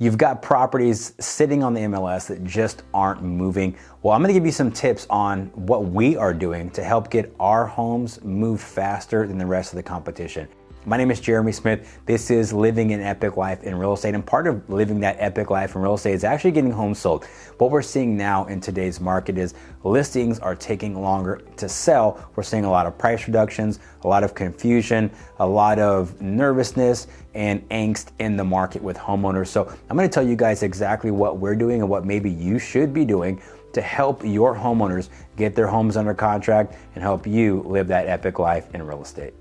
You've got properties sitting on the MLS that just aren't moving. Well, I'm gonna give you some tips on what we are doing to help get our homes move faster than the rest of the competition. My name is Jeremy Smith. This is Living an Epic Life in Real Estate, and part of living that epic life in real estate is actually getting homes sold. What we're seeing now in today's market is listings are taking longer to sell. We're seeing a lot of price reductions, a lot of confusion, a lot of nervousness and angst in the market with homeowners. So I'm going to tell you guys exactly what we're doing and what maybe you should be doing to help your homeowners get their homes under contract and help you live that epic life in real estate.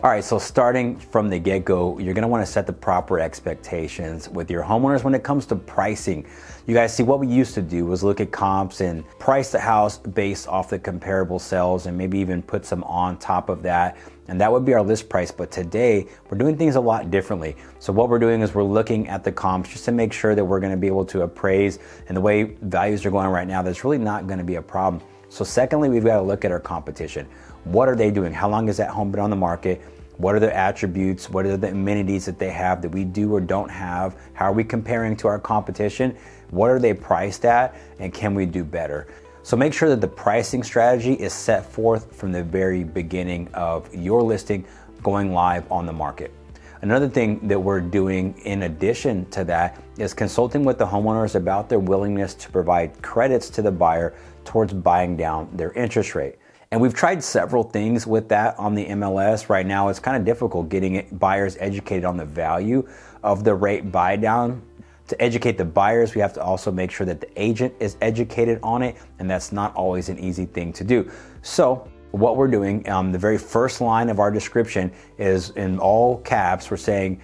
All right, so starting from the get-go, you're gonna wanna set the proper expectations with your homeowners when it comes to pricing. You guys see, what we used to do was look at comps and price the house based off the comparable sales and maybe even put some on top of that. And that would be our list price. But today, we're doing things a lot differently. So what we're doing is we're looking at the comps just to make sure that we're gonna be able to appraise. And the way values are going right now, that's really not gonna be a problem. So secondly, we've got to look at our competition. What are they doing? How long has that home been on the market? What are their attributes? What are the amenities that they have that we do or don't have? How are we comparing to our competition? What are they priced at? And can we do better? So make sure that the pricing strategy is set forth from the very beginning of your listing going live on the market. Another thing that we're doing in addition to that is consulting with the homeowners about their willingness to provide credits to the buyer towards buying down their interest rate. And we've tried several things with that on the MLS. Right now, it's kind of difficult getting buyers educated on the value of the rate buy down. To educate the buyers, we have to also make sure that the agent is educated on it, and that's not always an easy thing to do. So what we're doing, the very first line of our description is in all caps, we're saying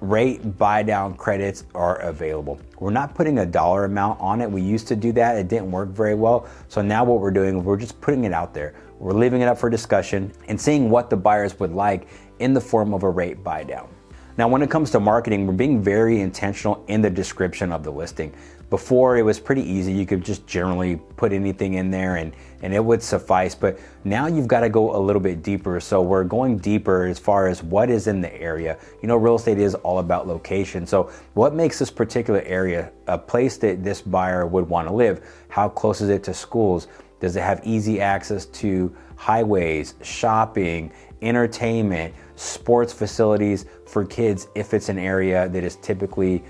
rate buy down credits are available. We're not putting a dollar amount on it. We used to do that. It didn't work very well. So now what we're doing, we're just putting it out there. We're leaving it up for discussion and seeing what the buyers would like in the form of a rate buy down. Now, when it comes to marketing, we're being very intentional in the description of the listing. Before, it was pretty easy. You could just generally put anything in there and it would suffice. But now you've got to go a little bit deeper. So we're going deeper as far as what is in the area. You know, real estate is all about location. So what makes this particular area a place that this buyer would want to live? How close is it to schools? Does it have easy access to highways, shopping, entertainment, sports facilities for kids if it's an area that is typically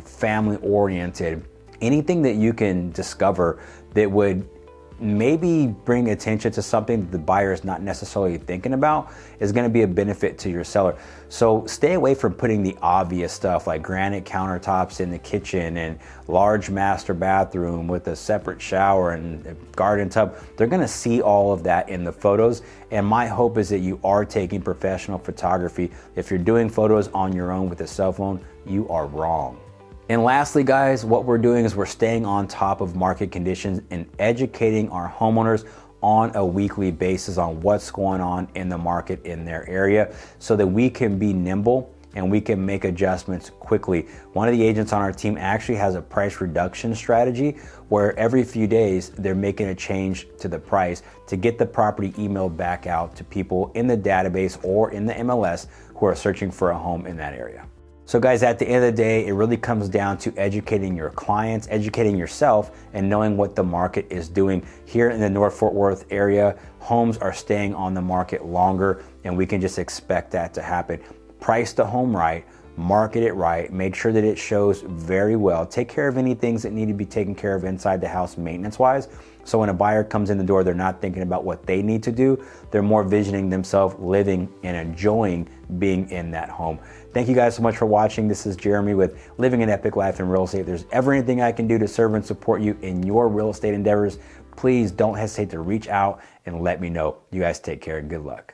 family oriented? Anything that you can discover that would maybe bring attention to something that the buyer is not necessarily thinking about is going to be a benefit to your seller. So stay away from putting the obvious stuff like granite countertops in the kitchen and large master bathroom with a separate shower and a garden tub. They're going to see all of that in the photos, and my hope is that you are taking professional photography. If you're doing photos on your own with a cell phone, you are wrong. And lastly, guys, what we're doing is we're staying on top of market conditions and educating our homeowners on a weekly basis on what's going on in the market in their area so that we can be nimble and we can make adjustments quickly. One of the agents on our team actually has a price reduction strategy where every few days they're making a change to the price to get the property emailed back out to people in the database or in the MLS who are searching for a home in that area. So guys, at the end of the day, it really comes down to educating your clients, educating yourself, and knowing what the market is doing. Here in the North Fort Worth area, homes are staying on the market longer, and we can just expect that to happen. Price the home right, market it right, make sure that it shows very well. Take care of any things that need to be taken care of inside the house maintenance-wise. So when a buyer comes in the door, they're not thinking about what they need to do. They're more visioning themselves living and enjoying being in that home. Thank you guys so much for watching. This is Jeremy with Living an Epic Life in Real Estate. If there's ever anything I can do to serve and support you in your real estate endeavors, please don't hesitate to reach out and let me know. You guys take care and good luck.